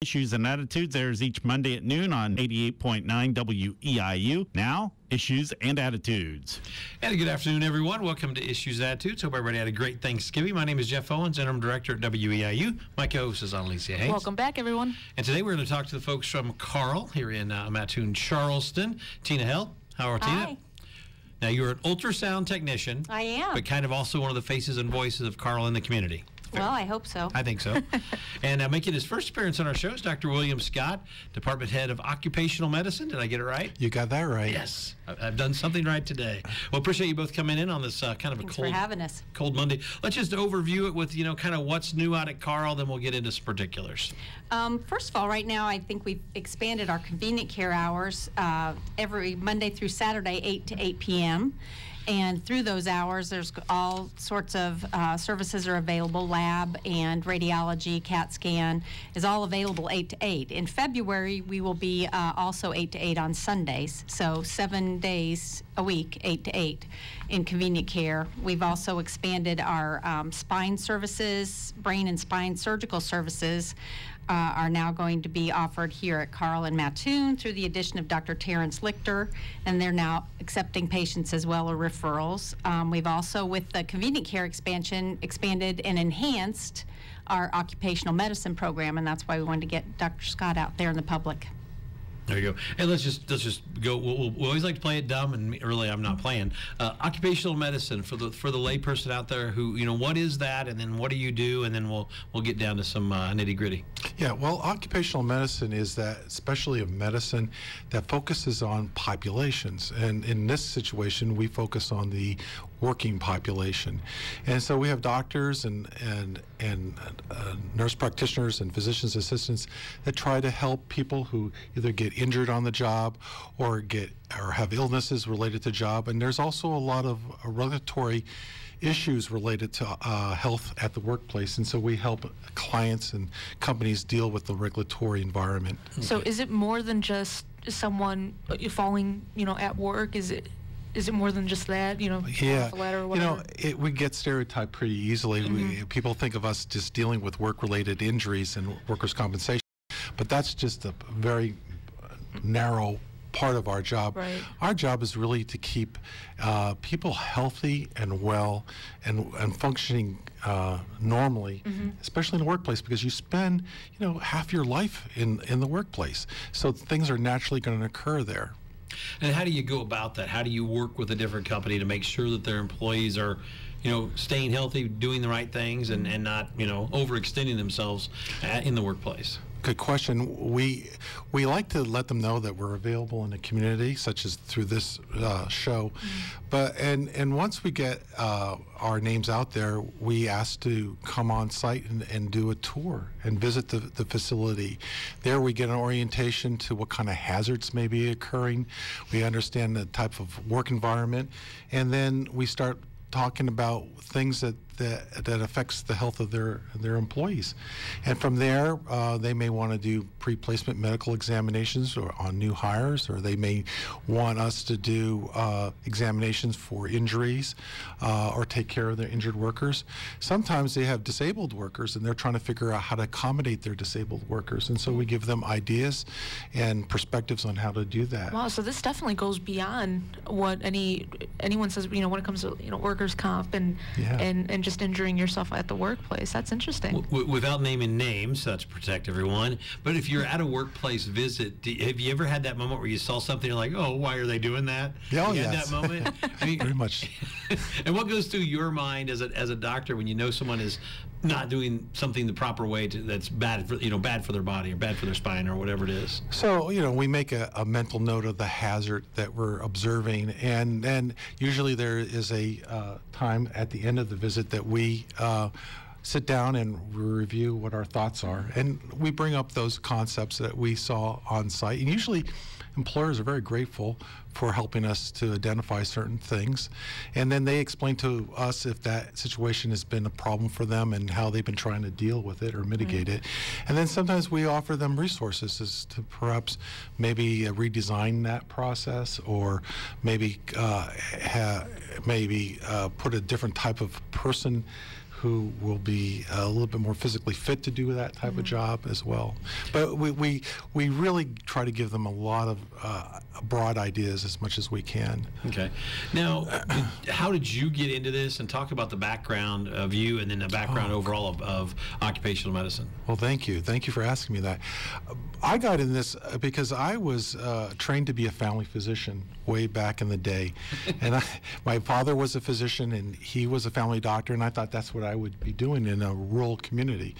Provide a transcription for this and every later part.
Issues and Attitudes airs each Monday at noon on 88.9 WEIU. Now, Issues and Attitudes. And good afternoon, everyone. Welcome to Issues and Attitudes. Hope everybody had a great Thanksgiving. My name is Jeff Owens, Interim Director at WEIU. My co-host is Alicia Hayes. Welcome back, everyone. And today we're going to talk to the folks from Carle here in Mattoon, Charleston. Tina Hell. How are Hi. Tina? Now, you're an ultrasound technician. I am. But kind of also one of the faces and voices of Carle in the community. Well, I hope so. I think so. And making his first appearance on our show is Dr. William Scott, Department Head of Occupational Medicine. Did I get it right? You got that right. Yes. I've done something right today. Well, appreciate you both coming in on this kind of Thanks a for having us. cold Monday. Let's just overview it with, kind of what's new out at Carle, then we'll get into some particulars. First of all, right now, I think we've expanded our convenient care hours every Monday through Saturday, 8 to 8 p.m. And through those hours, there's all sorts of services are available. Lab and radiology, CAT scan is all available 8 to 8. In February, we will be also 8 to 8 on Sundays. So 7 days a week, 8 to 8 in convenient care. We've also expanded our spine services, brain and spine surgical services are now going to be offered here at Carle and Mattoon through the addition of Dr. Terrence Lichter, and they're now accepting patients as well or referrals. We've also, with the convenient care expansion, expanded and enhanced our occupational medicine program, and that's why we wanted to get Dr. Scott out there in the public. There you go. And let's just go. We'll always like to play it dumb, and really, I'm not playing. Occupational medicine for the layperson out there who what is that, and then what do you do, and then we'll get down to some nitty gritty. Yeah. Well, occupational medicine is that specialty of medicine that focuses on populations, and in this situation, we focus on the working population, and so we have doctors and nurse practitioners and physician's assistants that try to help people who either get injured on the job or have illnesses related to job. And there's also a lot of regulatory issues related to health at the workplace, and so we help clients and companies deal with the regulatory environment. So is it more than just someone falling at work? Is it more than just that, Yeah, off the ladder or whatever? we get stereotyped pretty easily. Mm-hmm. People think of us just dealing with work-related injuries and workers' compensation, but that's just a very narrow part of our job. Right. Our job is really to keep people healthy and well and functioning normally, especially in the workplace, because you spend half your life in the workplace, so things are naturally going to occur there. And how do you go about that? How do you work with a different company to make sure that their employees are, staying healthy, doing the right things, and not, overextending themselves in the workplace? Good question. We like to let them know that we're available in the community, such as through this show. But and once we get our names out there, we ask to come on site and do a tour and visit the facility. There we get an orientation to what kind of hazards may be occurring. We understand the type of work environment, and then we start talking about things that affects the health of their employees. And from there, they may want to do pre-placement medical examinations on new hires, or they may want us to do examinations for injuries or take care of their injured workers. Sometimes they have disabled workers, and they're trying to figure out how to accommodate their disabled workers. And so we give them ideas and perspectives on how to do that. Wow, so this definitely goes beyond what anyone says, when it comes to workers' comp and just injuring yourself at the workplace. That's interesting. Without naming names, so to protect everyone, but if you're at a workplace visit, have you ever had that moment where you saw something, you're like, oh, why are they doing that? Yeah, you had that moment? Very much. And what goes through your mind as a doctor when you know someone is not doing something the proper way that's bad for their body or bad for their spine or whatever it is? So we make a mental note of the hazard that we're observing, and then usually there is a time at the end of the visit that we sit down and review what our thoughts are, and we bring up those concepts that we saw on site. And usually employers are very grateful for helping us to identify certain things, and then they explain to us if that situation has been a problem for them and how they've been trying to deal with it or mitigate it. And then sometimes we offer them resources as to perhaps maybe redesign that process, or maybe put a different type of person who will be a little bit more physically fit to do that type of job as well. But we really try to give them a lot of broad ideas as much as we can. Okay. Now, how did you get into this, and talk about the background of you and then the background overall of occupational medicine? Well, thank you. Thank you for asking me that. I got in this because I was trained to be a family physician way back in the day. And my father was a physician and he was a family doctor, and I thought that's what I would be doing in a rural community.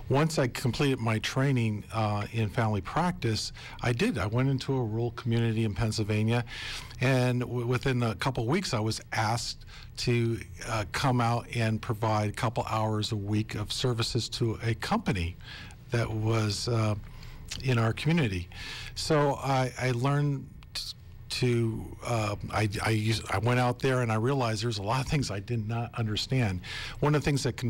Once I completed my training in family practice, I went into a rural community in Pennsylvania, and within a couple of weeks I was asked to come out and provide a couple hours a week of services to a company that was in our community. So I learned I went out there and I realized there's a lot of things I did not understand. One of the things that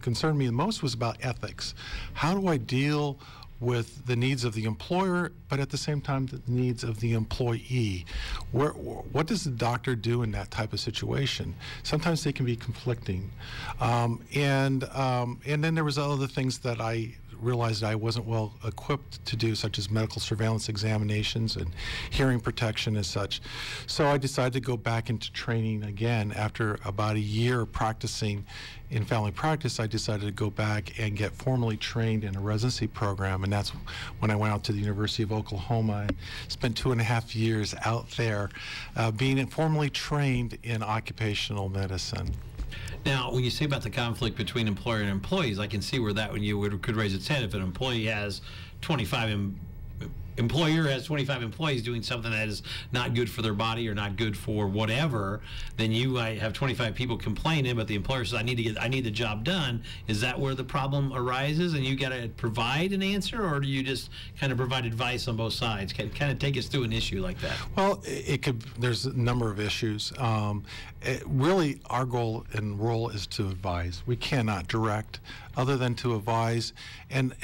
concerned me the most was about ethics. How do I deal with the needs of the employer, but at the same time the needs of the employee? What does the doctor do in that type of situation? Sometimes they can be conflicting. And then there was other things that I realized I wasn't well equipped to do, such as medical surveillance examinations and hearing protection as such. So I decided to go back into training again. After about a year of practicing in family practice, I decided to go back and get formally trained in a residency program, and that's when I went out to the University of Oklahoma and spent 2.5 years out there being formally trained in occupational medicine. Now, when you say about the conflict between employer and employees, I can see where that could raise its head. If an employee has 25 employer has 25 employees doing something that is not good for their body or not good for whatever, then you have 25 people complaining, but the employer says, I need the job done. Is that where the problem arises, and you got to provide an answer, or do you just kind of provide advice on both sides? Kind of take us through an issue like that. Well, there's a number of issues. Really, our goal and role is to advise. We cannot direct other than to advise, and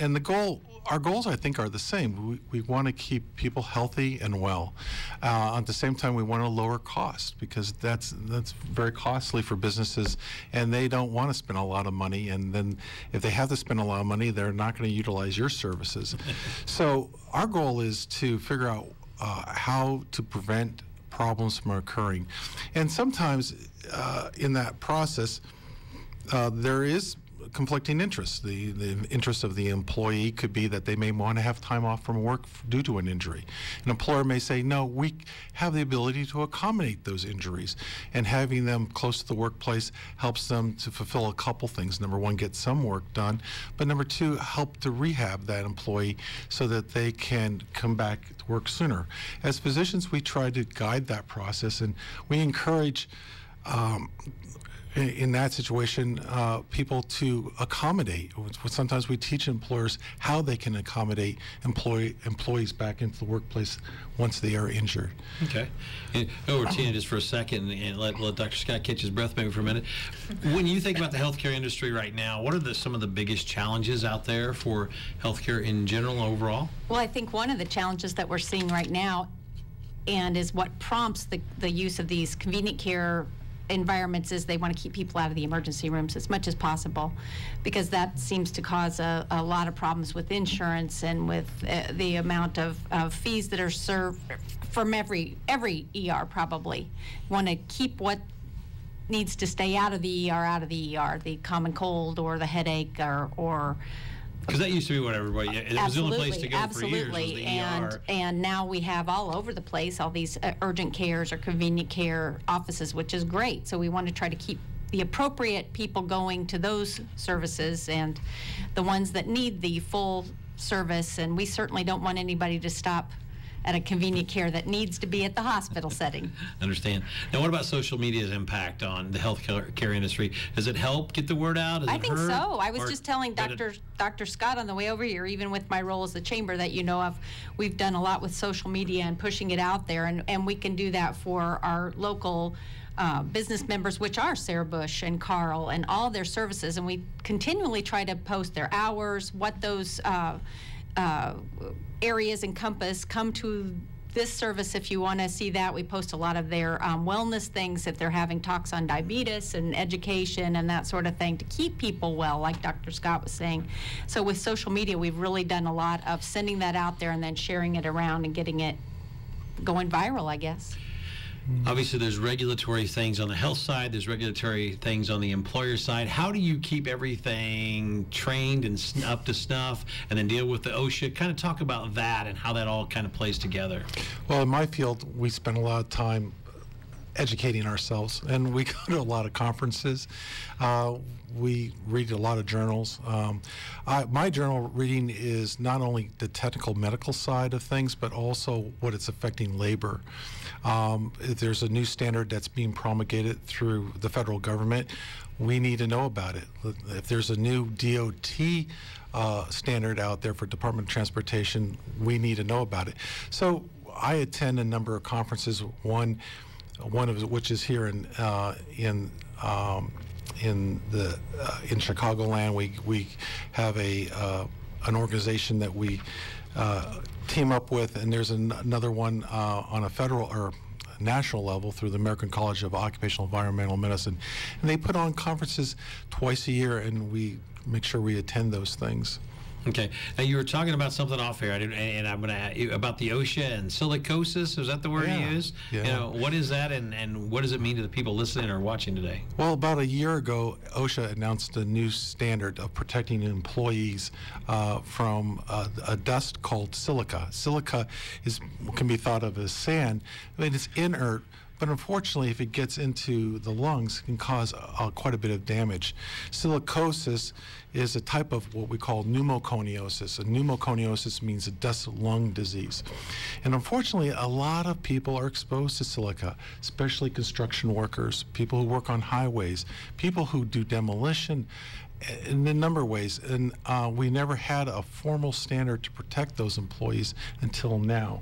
our goals, I think, are the same. We want to keep people healthy and well. At the same time, we want to lower costs, because that's very costly for businesses, and they don't want to spend a lot of money. And then if they have to spend a lot of money, they're not going to utilize your services. So our goal is to figure out how to prevent problems from occurring. And sometimes in that process, there is conflicting interests. The interest of the employee could be that they may want to have time off from work due to an injury. An employer may say, no, we have the ability to accommodate those injuries, and having them close to the workplace helps them to fulfill a couple things. Number one, get some work done, but number two, help to rehab that employee so that they can come back to work sooner. As physicians, we try to guide that process, and we encourage in that situation, people to accommodate. Sometimes we teach employers how they can accommodate employees back into the workplace once they are injured. Okay. And over to Tina just for a second, and let Dr. Scott catch his breath maybe for a minute. When you think about the healthcare industry right now, what are some of the biggest challenges out there for healthcare in general overall? Well, I think one of the challenges that we're seeing right now, and is what prompts the use of these convenient care environments, is they want to keep people out of the emergency rooms as much as possible, because that seems to cause a lot of problems with insurance and with the amount of fees that are served from every ER. Probably want to keep what needs to stay out of the ER, the common cold or the headache or because that used to be what everybody, it was the only place to go for years, was the ER. And now we have all over the place all these urgent cares or convenient care offices, which is great. So we want to try to keep the appropriate people going to those services, and the ones that need the full service. And we certainly don't want anybody to stop at a convenient care that needs to be at the hospital setting. Understand. Now, what about social media's impact on the healthcare industry? Does it help get the word out? I think so. I was just telling Dr. Scott on the way over here, even with my role as the chamber that you know of, we've done a lot with social media and pushing it out there, and we can do that for our local business members, which are Sarah Bush and Carle and all their services, and we continually try to post their hours, what those areas encompass, come to this service, if you want to see that, we post a lot of their wellness things, if they're having talks on diabetes and education and that sort of thing to keep people well, like Dr. Scott was saying. So with social media, we've really done a lot of sending that out there and then sharing it around and getting it going viral, I guess. Obviously, there's regulatory things on the health side. There's regulatory things on the employer side. How do you keep everything trained and up to snuff and then deal with the OSHA? Kind of talk about that and how that all kind of plays together. Well, in my field, we spend a lot of time educating ourselves, and we go to a lot of conferences. We read a lot of journals. My journal reading is not only the technical medical side of things, but also what it's affecting labor. If there's a new standard that's being promulgated through the federal government, we need to know about it. If there's a new DOT standard out there for Department of Transportation, we need to know about it. So I attend a number of conferences, one of which is here in Chicagoland. We have an organization that we team up with, and there's another one on a federal or national level through the American College of Occupational Environmental Medicine, and they put on conferences twice a year, and we make sure we attend those things. Okay. Now, you were talking about something off here, and I'm going to ask you about the OSHA and silicosis. Is that the word you used? Yeah. You know, what is that, and what does it mean to the people listening or watching today? Well, about a year ago, OSHA announced a new standard of protecting employees from a dust called silica. Silica can be thought of as sand. I mean, it's inert, but unfortunately, if it gets into the lungs, it can cause quite a bit of damage. Silicosis is a type of what we call pneumoconiosis. And pneumoconiosis means a dust lung disease. And unfortunately, a lot of people are exposed to silica, especially construction workers, people who work on highways, people who do demolition, in a number of ways. And we never had a formal standard to protect those employees until now.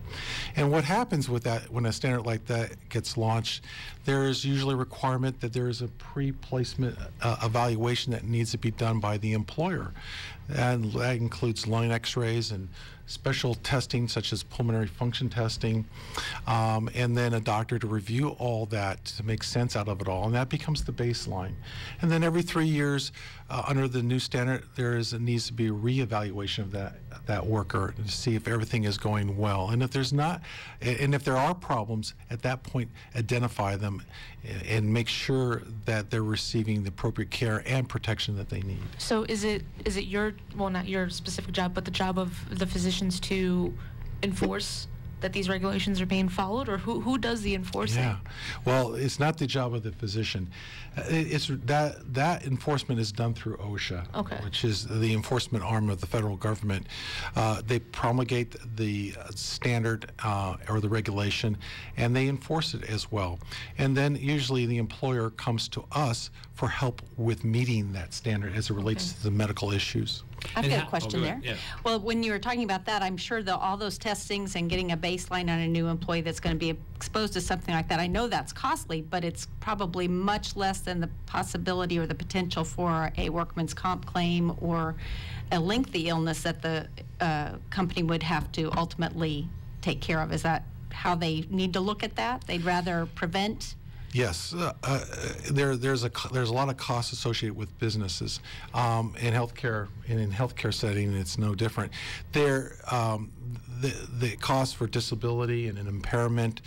And what happens with that, when a standard like that gets launched, there is usually a requirement that there is a pre-placement evaluation that needs to be done by the employer. And that includes lung x-rays and special testing such as pulmonary function testing, and then a doctor to review all that to make sense out of it all, and that becomes the baseline. And then every 3 years, under the new standard, needs to be a reevaluation of that worker to see if everything is going well. And if there's not, and if there are problems, at that point, identify them and make sure that they're receiving the appropriate care and protection that they need. So is it your, well, not your specific job, but the job of the physicians to enforce that these regulations are being followed, or who does the enforcing? Yeah, well, it's not the job of the physician. It's that enforcement is done through OSHA, okay, which is the enforcement arm of the federal government. They promulgate the standard or the regulation, and they enforce it as well. And then usually the employer comes to us for help with meeting that standard as it relates to the medical issues. I've got a question there. Yeah. Well, when you were talking about that, I'm sure that all those testings and getting a baseline on a new employee that's going to be exposed to something like that, I know that's costly, but it's probably much less than the possibility or the potential for a workman's comp claim or a lengthy illness that the company would have to ultimately take care of. Is that how they need to look at that? They'd rather prevent? Yes, there's a lot of costs associated with businesses in healthcare, and in healthcare setting, it's no different. The cost for disability and an impairment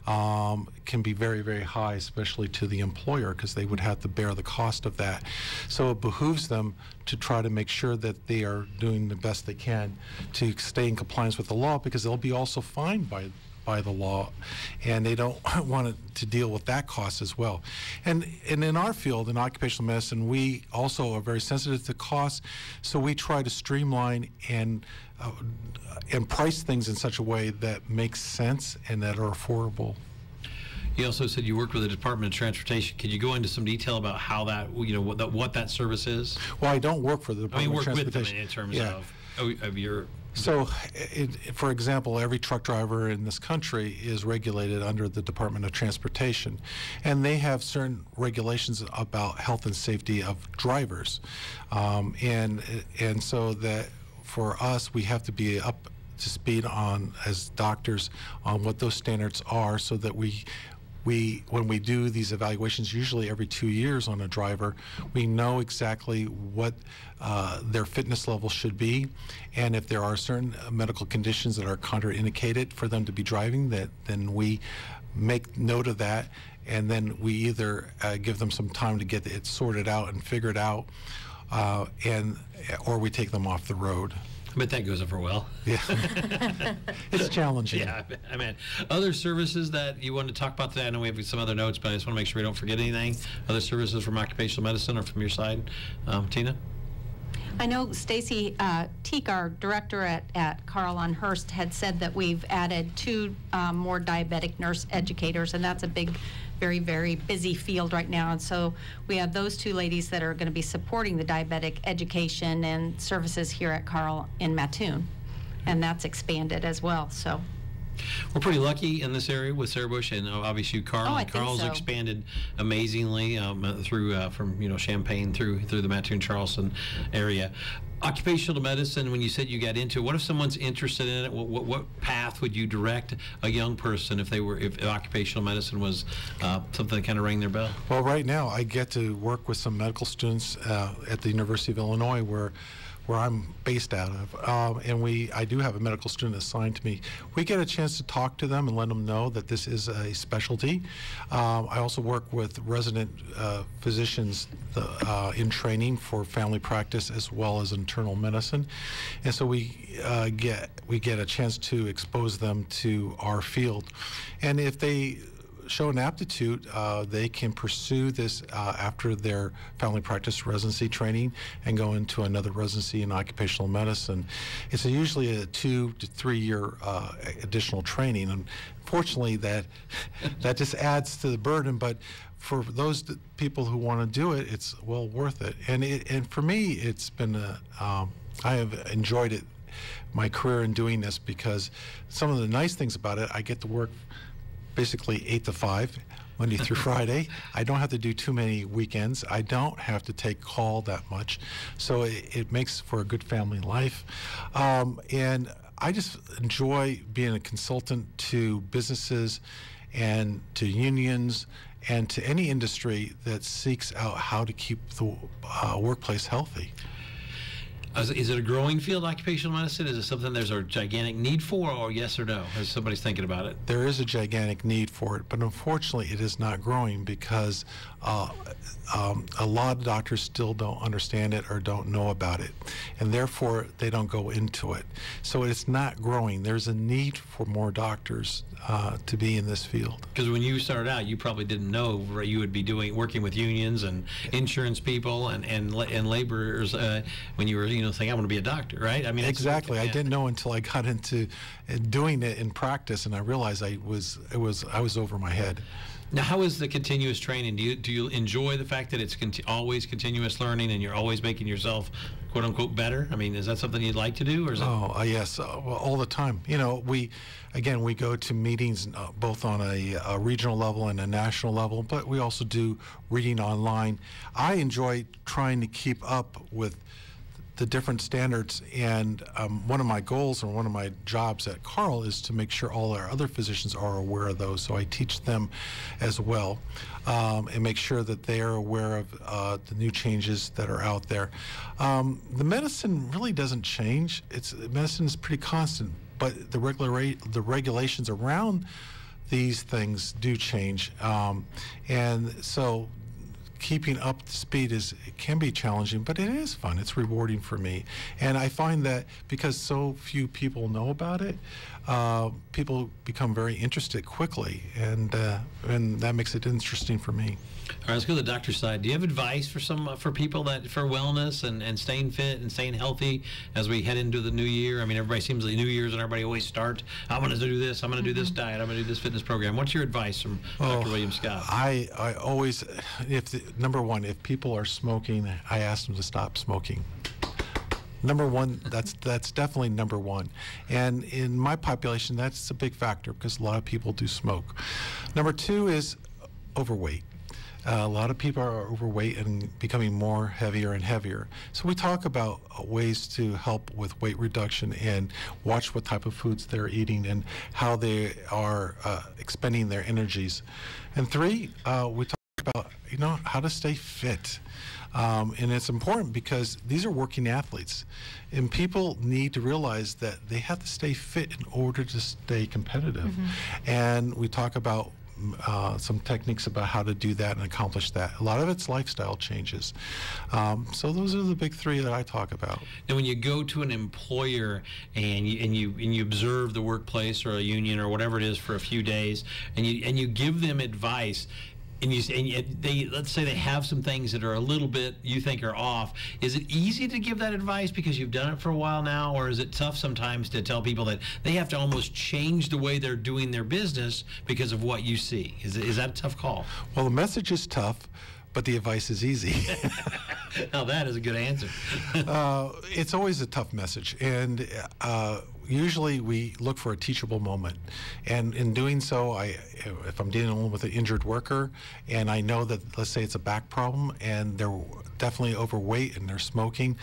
can be very, very high, especially to the employer, because they would have to bear the cost of that. So it behooves them to try to make sure that they are doing the best they can to stay in compliance with the law, because they'll be also fined by the law, and they don't want to deal with that cost as well. And in our field, in occupational medicine, we also are very sensitive to costs, so we try to streamline and price things in such a way that makes sense and that are affordable. You also said you worked with the Department of Transportation. Could you go into some detail about how that, what that service is? Well, I don't work for the Department of Transportation. Work with them in terms of your... So, for example, every truck driver in this country is regulated under the Department of Transportation, and they have certain regulations about health and safety of drivers, and so that for us, we have to be up to speed on as doctors on what those standards are, so that we when we do these evaluations, usually every 2 years on a driver, we know exactly what their fitness level should be, and if there are certain medical conditions that are contraindicated for them to be driving, then we make note of that, and then we either give them some time to get it sorted out and figured out, or we take them off the road. But that goes over well. Yeah, it's challenging. Yeah, I mean, other services that you want to talk about today? I know we have some other notes, but I just want to make sure we don't forget anything. Other services from occupational medicine or from your side, Tina? I know Stacy Teak, our director at Carle on Hearst, had said that we've added 2 more diabetic nurse educators, and that's a big, very, very busy field right now. And so we have those 2 ladies that are going to be supporting the diabetic education and services here at Carle in Mattoon, and that's expanded as well. So we're pretty lucky in this area with Sarah Bush and obviously Carle. Oh, I think Carle's so. expanded amazingly through from Champaign through the Mattoon Charleston area. Occupational medicine, when you said you got into it, what if someone's interested in it? What path would you direct a young person if occupational medicine was something that kind of rang their bell? Well, right now I get to work with some medical students at the University of Illinois, where I'm based out of, and I do have a medical student assigned to me. We get a chance to talk to them and let them know that this is a specialty. I also work with resident physicians in training for family practice as well as internal medicine, and so we get a chance to expose them to our field, and if they show an aptitude, they can pursue this after their family practice residency training and go into another residency in occupational medicine. It's usually a 2 to 3 year additional training, and fortunately that just adds to the burden, but for those people who want to do it, it's well worth it. And for me, it's been I have enjoyed it, my career in doing this, because some of the nice things about it, I get to work basically 8 to 5, Monday through Friday. I don't have to do too many weekends. I don't have to take call that much. So it makes for a good family life. And I just enjoy being a consultant to businesses and to unions and to any industry that seeks out how to keep the workplace healthy. Is it a growing field, occupational medicine? Is it something there's a gigantic need for, or yes or no, as somebody's thinking about it? There is a gigantic need for it, but unfortunately it is not growing because a lot of doctors still don't understand it or don't know about it, and therefore they don't go into it. So it's not growing. There's a need for more doctors to be in this field. Because when you started out, you probably didn't know you would be working with unions and insurance people and laborers when you were saying I want to be a doctor, right? I mean, exactly. I didn't know until I got into doing it in practice, and I realized I was over my head. Now, how is the continuous training? Do you enjoy the fact that it's always continuous learning and you're always making yourself, quote unquote, better? I mean, is that something you'd like to do, or is yes, well, all the time. We go to meetings both on a regional level and a national level, but we also do reading online. I enjoy trying to keep up with the different standards, and one of my goals and one of my jobs at Carle is to make sure all our other physicians are aware of those, so I teach them as well, and make sure that they are aware of the new changes that are out there. The medicine really doesn't change. Medicine is pretty constant, but the regulations around these things do change, and so keeping up to speed it can be challenging, but it is fun. It's rewarding for me, and I find that because so few people know about it, people become very interested quickly, and that makes it interesting for me. All right, let's go to the doctor's side. Do you have advice for people for wellness and staying fit and staying healthy as we head into the new year? I mean, everybody seems like New Year's and everybody always starts, I'm going to do this, I'm going to do this diet, I'm going to do this fitness program. What's your advice from Dr. William Scott? I always, number one, if people are smoking, I ask them to stop smoking. Number one, that's definitely number one. And in my population, that's a big factor because a lot of people do smoke. Number two is overweight. A lot of people are overweight and becoming more heavier and heavier. So we talk about ways to help with weight reduction and watch what type of foods they're eating and how they are expending their energies. And 3, we talk about, how to stay fit. And it's important because these are working athletes, and people need to realize that they have to stay fit in order to stay competitive. And we talk about some techniques about how to do that and accomplish that. A lot of it's lifestyle changes. So those are the big 3 that I talk about. Now, when you go to an employer and you observe the workplace or a union or whatever it is for a few days, and you give them advice, and they, let's say they have some things that are a little bit you think are off, is it easy to give that advice because you've done it for a while now, or is it tough sometimes to tell people that they have to almost change the way they're doing their business because of what you see? Is that a tough call? Well, the message is tough, but the advice is easy. Now that is a good answer. It's always a tough message, and usually we look for a teachable moment. And in doing so, if I'm dealing with an injured worker and I know that, let's say it's a back problem and they're definitely overweight and they're smoking,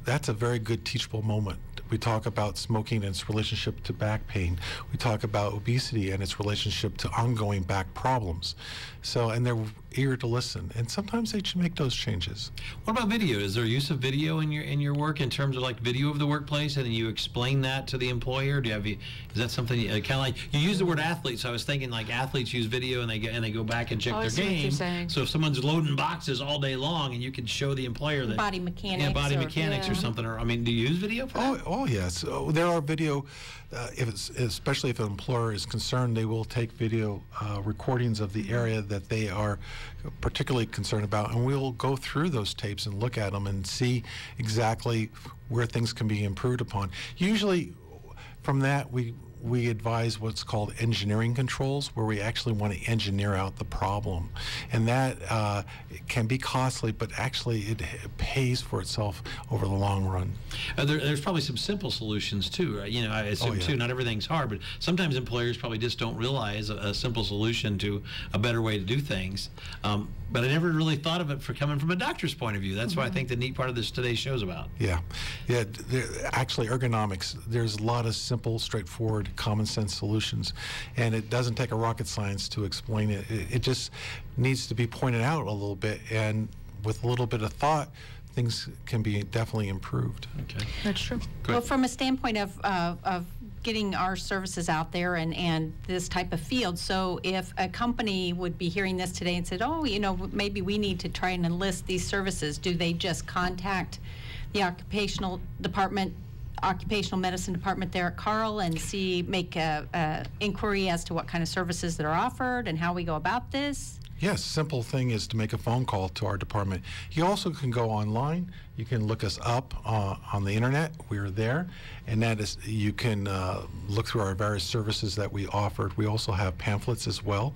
that's a very good teachable moment. We talk about smoking and its relationship to back pain. We talk about obesity and its relationship to ongoing back problems. So, and they're eager to listen, and sometimes they should make those changes. What about video? Is there use of video in your work in terms of like video of the workplace, and then you explain that to the employer? Is that something kind of like you use the word athlete? So I was thinking like athletes use video and they go back and check I their see what you're game. saying. So if someone's loading boxes all day long, and you can show the employer that Body mechanics. body mechanics or something. Or do you use video for that? Oh yes. There are video, especially if an employer is concerned, they will take video recordings of the area that they are particularly concerned about, and we'll go through those tapes and look at them and see exactly where things can be improved upon. Usually from that we advise what's called engineering controls, where we actually want to engineer out the problem. And that can be costly, but actually it pays for itself over the long run. There's probably some simple solutions too, right? I assume too, not everything's hard, but sometimes employers probably just don't realize a simple solution to a better way to do things. But I never really thought of it for coming from a doctor's point of view. That's why I think the neat part of today's show is about. Yeah. Actually, ergonomics, there's a lot of simple, straightforward, common sense solutions, and it doesn't take a rocket science to explain it. It just needs to be pointed out a little bit, and with a little bit of thought, things can be definitely improved. Okay. That's true. Well, from a standpoint of getting our services out there and this type of field, so if a company would be hearing this today and said, oh, maybe we need to try and enlist these services, do they just contact the occupational medicine department there at Carle and make a inquiry as to what kind of services that are offered and how we go about this? Yes, simple thing is to make a phone call to our department. You also can go online. You can look us up on the internet. We're there, and that is you can look through our various services that we offered. We also have pamphlets as well,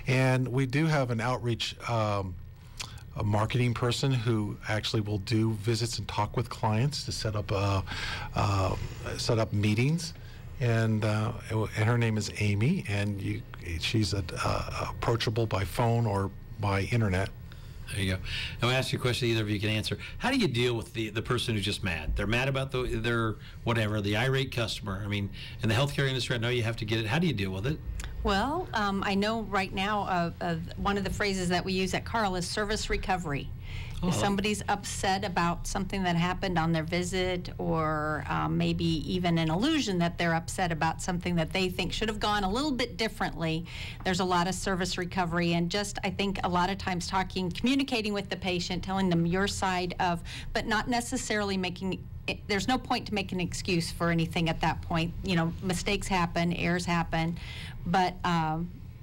and we do have an outreach a marketing person who actually will do visits and talk with clients to set up meetings. And her name is Amy, and she's approachable by phone or by internet. There you go. Now, I'll ask you a question either of you can answer. How do you deal with the person who's just mad? They're mad about the irate customer. In the healthcare industry, I know you have to get it. How do you deal with it? Well, I know right now one of the phrases that we use at Carle is service recovery. If somebody's upset about something that happened on their visit, or maybe even an illusion that they're upset about something that they think should have gone a little bit differently, there's a lot of service recovery, and just, I think, a lot of times communicating with the patient, telling them your side of, but not necessarily there's no point to make an excuse for anything at that point. Mistakes happen, errors happen, but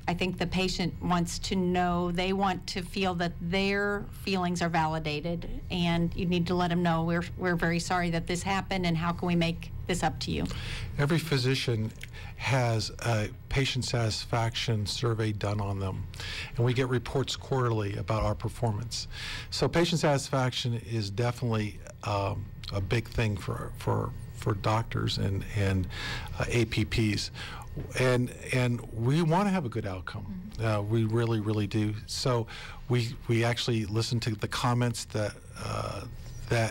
I think the patient wants to know, they want to feel that their feelings are validated, and you need to let them know we're very sorry that this happened, and how can we make this up to you? Every physician has a patient satisfaction survey done on them, and we get reports quarterly about our performance. So patient satisfaction is definitely a big thing for doctors and APPs. And we want to have a good outcome. We really do. So we actually listen to the comments that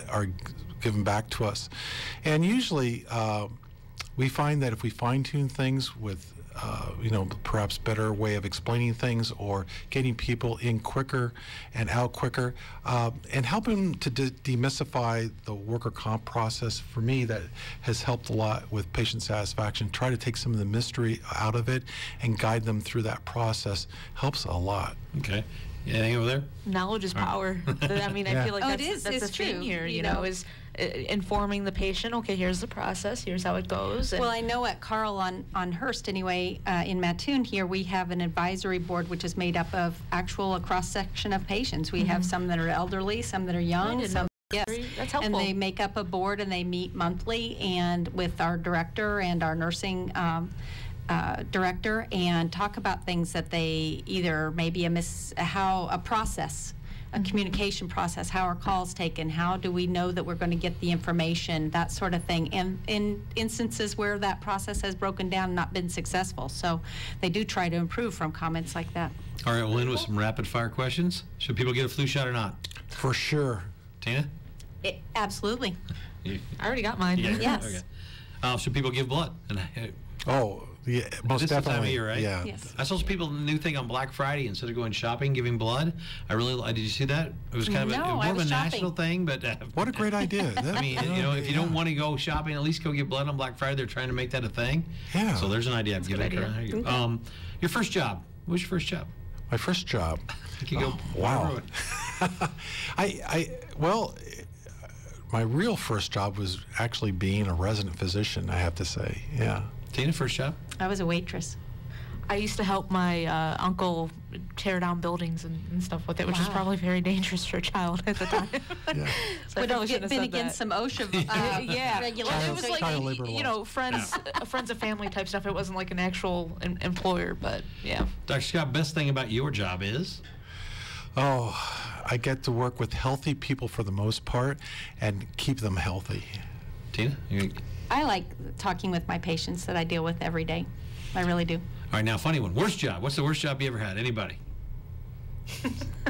are given back to us, and usually we find that if we fine-tune things with perhaps better way of explaining things, or getting people in quicker and out quicker, and helping to demystify the worker comp process. For me, that has helped a lot with patient satisfaction. Try to take some of the mystery out of it and guide them through that process helps a lot. Okay. Anything over there? Knowledge is power. I mean, I feel like that's the thing here, you know, is informing the patient, okay, here's the process, here's how it goes. Well, I know at Carle on Hearst anyway, in Mattoon here, we have an advisory board which is made up of a cross-section of patients. We have some that are elderly, some that are young, some. Yes, that's helpful. And they make up a board and they meet monthly and with our director and our nursing director, and talk about things that they either maybe a process, a communication process, how are calls taken, how do we know that we're going to get the information, that sort of thing, and in instances where that process has broken down and not been successful. So they do try to improve from comments like that. All right, we'll end with some rapid fire questions. Should people get a flu shot or not? For sure. Tina? Absolutely. I already got mine. Yeah. Yes. Okay. Should people give blood? Oh, yeah, most this definitely. This time of year, right? Yeah. Yes. I saw some people, new thing on Black Friday, instead of going shopping, giving blood. Did you see that? It was kind of No, more I of a was national shopping. thing, but What a great idea. I mean, if you don't want to go shopping, at least go get blood on Black Friday. They're trying to make that a thing. Yeah. So there's an idea. That's a good idea. There you go. Your first job. What was your first job? My first job. You could go. Wow. Well, my real first job was actually being a resident physician, I have to say. Yeah. Tina, first job? I was a waitress. I used to help my uncle tear down buildings and stuff with it, which is Wow. probably very dangerous for a child at the time. Yeah. So I Would probably have shouldn't have been said against that. some OSHA Yeah, regulations. it was like Child labor law. friends of family type stuff. It wasn't like an actual employer, but yeah. Dr. Scott, best thing about your job is? Oh, I get to work with healthy people for the most part and keep them healthy. Tina? I like talking with my patients that I deal with every day. I really do. All right, now, funny one. Worst job. What's the worst job you ever had? Anybody?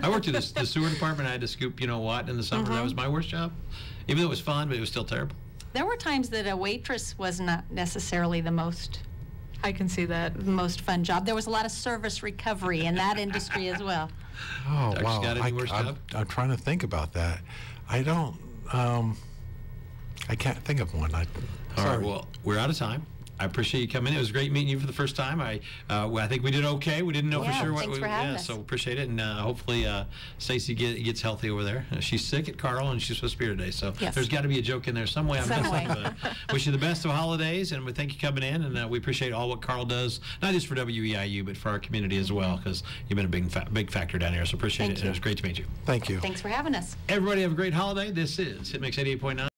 I worked at the sewer department. I had to scoop, in the summer. That was my worst job. Even though it was fun, but it was still terrible. There were times that a waitress was not necessarily the most I can see that. fun job. There was a lot of service recovery in that industry as well. Oh, Dr. wow. Scott, any worst job? I'm trying to think about that. I don't, I can't think of one. All Sorry. right, well, we're out of time. I appreciate you coming in. It was great meeting you for the first time. I think we did okay. We didn't know for Yeah, sure thanks for having us. so appreciate it, and hopefully Stacy gets healthy over there. She's sick at Carle, and she's supposed to be here today, so Yes. there's got to be a joke in there some way. I'm Some guessing. way. But wish you the best of holidays, and we thank you coming in, and we appreciate all what Carle does, not just for WEIU, but for our community as well, because you've been a big factor down here. So appreciate Thank it. you. It was great to meet you. Thank you. Thanks for having us. Everybody have a great holiday. This is HitMix 88.9.